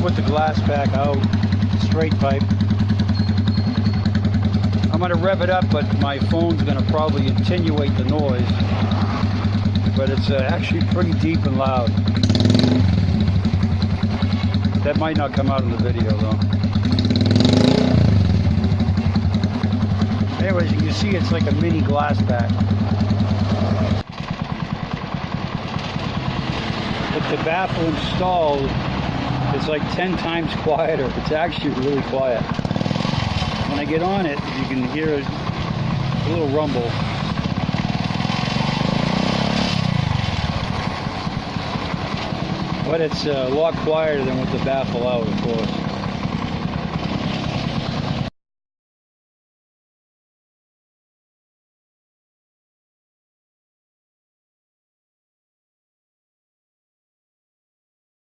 put the glass back out, straight pipe. I'm going to rev it up, but my phone's going to probably attenuate the noise. But it's actually pretty deep and loud. That might not come out in the video though. Anyways, you can see it's like a mini glass back. With the baffle installed, it's like 10 times quieter. It's actually really quiet. When I get on it, you can hear a little rumble. But it's a lot quieter than with the baffle out, of course.